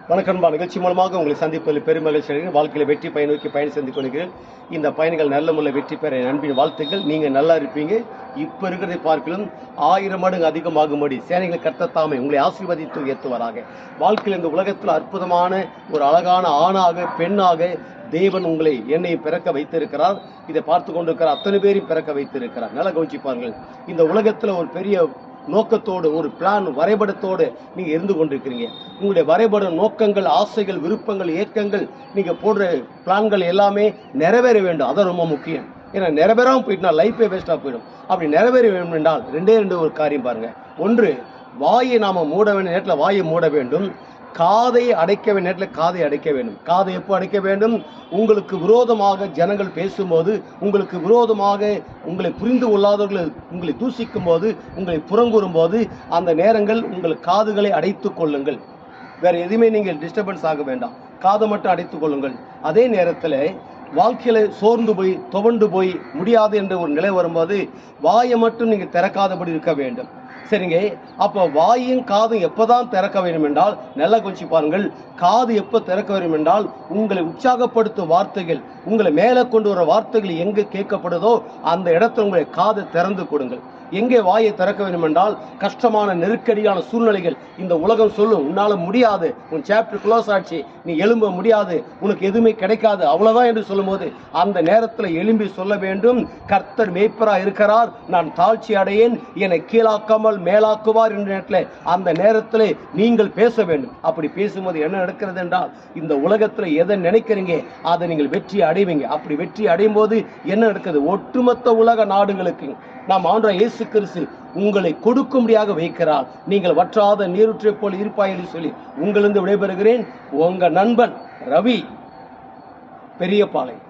வணக்கம்பா. நிகழ்ச்சி மூலமாக உங்களை சந்திப்பதில் பெருமகிழ்ச்சி அடைகிறேன். வாழ்க்கையில் வெற்றி பயனோக்கி பயணம் செஞ்சு கொண்டிருக்கிறேன். இந்த பயணிகள் நல்ல முறையில் வெற்றி பெற அன்பின் வாழ்த்துக்கள். நீங்கள் நல்லா இருப்பீங்க. இப்போ இருக்கிறதை பார்க்கலும் 1000 மடங்கு அதிகமாகும்படி சேனைகளை கர்த்தத்தாமே உங்களை ஆசீர்வதித்து உயர்த்துவாராக. வாழ்க்கையில் இந்த உலகத்தில் அற்புதமான ஒரு அழகான ஆணாக பெண்ணாக தேவன் உங்களை என்னை பிறக்க வைத்திருக்கிறார். இதை பார்த்து கொண்டிருக்கிற அத்தனை பேரையும் பிறக்க வைத்திருக்கிறார். நல்லா கவனிச்சுப்பார்கள். இந்த உலகத்தில் ஒரு பெரிய நோக்கத்தோடு ஒரு பிளான் வரைபடத்தோடு நீங்க இருந்து கொண்டிருக்கிறீங்க. உங்களுடைய வரைபடம் நோக்கங்கள் ஆசைகள் விருப்பங்கள் ஏக்கங்கள் நீங்க போடுற பிளான்கள் எல்லாமே நிறைவேற வேண்டும். அதான் ரொம்ப முக்கியம். ஏன்னா நிறைவேறாம போயிட்டுனா லைஃபே வேஸ்டா போயிடும். அப்படி நிறைவேற வேண்டும் என்றால் ரெண்டே ஒரு காரியம் பாருங்க. ஒன்று, வாயை நாம மூட வேண்டிய நேரத்தில் வாயை மூட வேண்டும். காதை அடைக்க வேண்டிய நேரத்தில் காதை அடைக்க வேண்டும். காதை எப்போ அடைக்க வேண்டும்? உங்களுக்கு விரோதமாக ஜனங்கள் பேசும்போது, உங்களுக்கு விரோதமாக உங்களை புரிந்து கொள்ளாதவர்கள் உங்களை தூசிக்கும் போது, உங்களை புறங்கூறும் போது, அந்த நேரங்கள் உங்கள் காதுகளை அடைத்து கொள்ளுங்கள். வேற எதுவுமே நீங்கள் டிஸ்டர்பன்ஸ் ஆக வேண்டாம். காதை மட்டும் அடைத்து கொள்ளுங்கள். அதே நேரத்தில் வாழ்க்கையில சோர்ந்து போய் துவண்டு போய் முடியாது என்ற ஒரு நிலை வரும்போது வாயை மட்டும் நீங்க திறக்காதபடி இருக்க வேண்டும். சரிங்க. அப்போ வாயும் காதும் எப்பதான் திறக்க வேண்டும் என்றால், நல்லா கொஞ்சம் பாருங்கள். காது எப்போ திறக்க வேண்டும் என்றால், உங்களை உற்சாகப்படுத்தும் வார்த்தைகள், உங்களை மேலே கொண்டு வர வார்த்தைகள் எங்கே கேட்கப்படுதோ அந்த இடத்துல உங்களை காதை திறந்து கொடுங்கள். எங்கே வாயை திறக்க வேண்டும் என்றால், கஷ்டமான நெருக்கடியான சூழ்நிலைகள் இந்த உலகம் சொல்லும், உன்னால முடியாது, உன் சாப்டர் க்ளோஸ் ஆச்சு, நீ எழும்ப முடியாது, உனக்கு எதுவுமே கிடைக்காது, அவ்வளவுதான் என்று சொல்லும் போது அந்த நேரத்தில் எழும்பி சொல்ல வேண்டும், கர்த்தர் மேய்ப்பரா இருக்கிறார், நான் தாழ்ச்சி அடையேன், என்னை கீழாக்காமல் மேலாக்குவார் என்ற நேரத்தில் அந்த நேரத்தில் நீங்கள் பேச வேண்டும். அப்படி பேசும்போது என்ன நடக்கிறது என்றால், இந்த உலகத்தில் எதை நினைக்கிறீங்க அதை நீங்கள் வெற்றி அடைவீங்க. அப்படி வெற்றி அடையும் போது என்ன நடக்குது? ஒட்டுமொத்த உலக நாடுகளுக்கு நாம் ஆண்டவர் இயேசு கிறிஸ்து உங்களை கொடுக்கும்படியாக வைக்கிறார். நீங்கள் வற்றாத நீரூற்றை போல் இருப்பாய் என்று சொல்லி உங்களிருந்து விடைபெறுகிறேன். உங்க நண்பன் ரவி, பெரியபாளையம்.